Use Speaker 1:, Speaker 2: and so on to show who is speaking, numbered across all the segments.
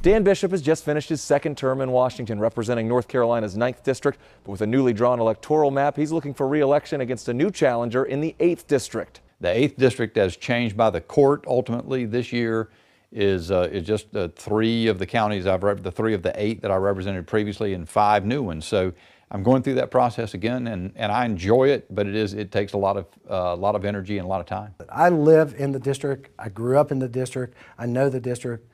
Speaker 1: Dan Bishop has just finished his second term in Washington, representing North Carolina's 9th District. But with a newly drawn electoral map, he's looking for re-election against a new challenger in the 8th District.
Speaker 2: The 8th District, as changed by the court ultimately this year, is just 3 of the counties the 3 of the 8 that I represented previously, and 5 new ones. So I'm going through that process again, and I enjoy it, but it takes a lot of energy and a lot of time.
Speaker 3: I live in the district. I grew up in the district. I know the district.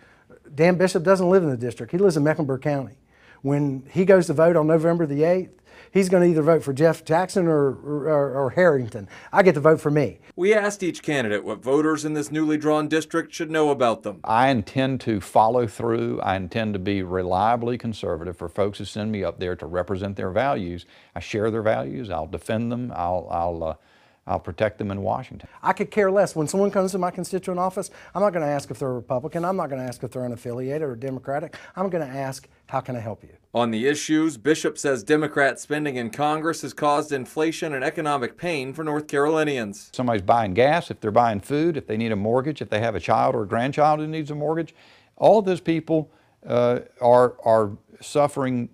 Speaker 3: Dan Bishop doesn't live in the district. He lives in Mecklenburg County. When he goes to vote on November the 8th, he's going to either vote for Jeff Jackson or Harrington. I get to vote for me.
Speaker 1: We asked each candidate what voters in this newly drawn district should know about them.
Speaker 2: I intend to follow through. I intend to be reliably conservative for folks who send me up there to represent their values. I share their values. I'll defend them. I'll protect them in Washington.
Speaker 3: I could care less. When someone comes to my constituent office, I'm not going to ask if they're a Republican. I'm not going to ask if they're unaffiliated or Democratic. I'm going to ask, how can I help you?
Speaker 1: On the issues, Bishop says Democrat spending in Congress has caused inflation and economic pain for North Carolinians.
Speaker 2: Somebody's buying gas, if they're buying food, if they need a mortgage, if they have a child or a grandchild who needs a mortgage, all of those people are suffering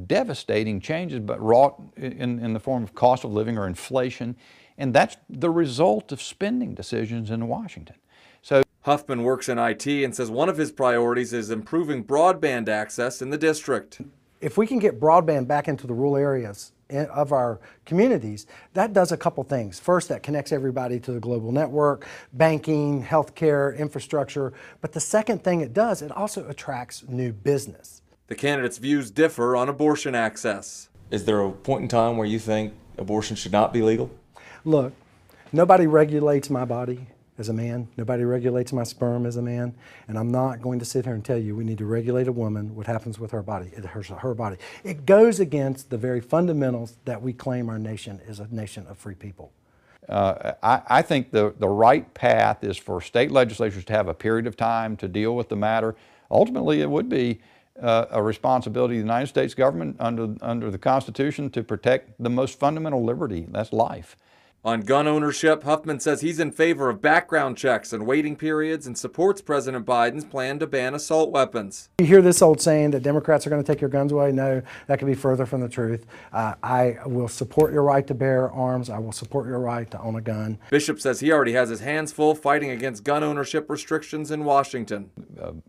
Speaker 2: devastating changes, but wrought in the form of cost of living or inflation. And that's the result of spending decisions in Washington. So
Speaker 1: Huffman works in IT and says one of his priorities is improving broadband access in the district.
Speaker 3: If we can get broadband back into the rural areas of our communities, that does a couple things. First, that connects everybody to the global network, banking, healthcare, infrastructure. But the second thing it does, it also attracts new business.
Speaker 1: The candidates' views differ on abortion access. Is there a point in time where you think abortion should not be legal?
Speaker 3: Look, nobody regulates my body as a man. Nobody regulates my sperm as a man. And I'm not going to sit here and tell you we need to regulate a woman, what happens with her body. Her body. It goes against the very fundamentals that we claim our nation is a nation of free people.
Speaker 2: I think the right path is for state legislatures to have a period of time to deal with the matter. Ultimately, it would be a responsibility of the United States government under the Constitution to protect the most fundamental liberty, that's life.
Speaker 1: On gun ownership, Huffman says he's in favor of background checks and waiting periods and supports President Biden's plan to ban assault weapons.
Speaker 3: You hear this old saying that Democrats are going to take your guns away? No, that could be further from the truth. I will support your right to bear arms. I will support your right to own a gun.
Speaker 1: Bishop says he already has his hands full fighting against gun ownership restrictions in Washington.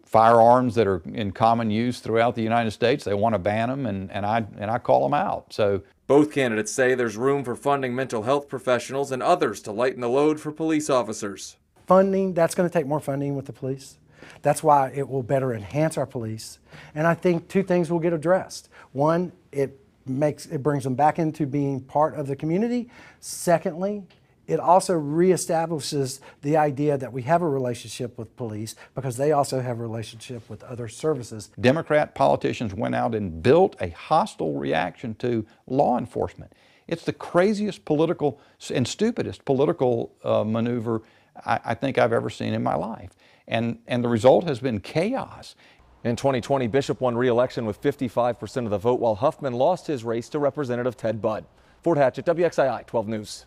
Speaker 2: Firearms that are in common use throughout the United States, they want to ban them, and I call them out. So
Speaker 1: both candidates say there's room for funding mental health professionals and others to lighten the load for police officers.
Speaker 3: Funding, that's going to take more funding with the police. That's why it will better enhance our police. And I think 2 things will get addressed. One, it brings them back into being part of the community. Secondly, it also reestablishes the idea that we have a relationship with police because they also have a relationship with other services.
Speaker 2: Democrat politicians went out and built a hostile reaction to law enforcement. It's the craziest political and stupidest political maneuver I think I've ever seen in my life. And the result has been chaos.
Speaker 1: In 2020, Bishop won re-election with 55% of the vote, while Huffman lost his race to Representative Ted Budd. Fort Hatchett, WXII 12 News.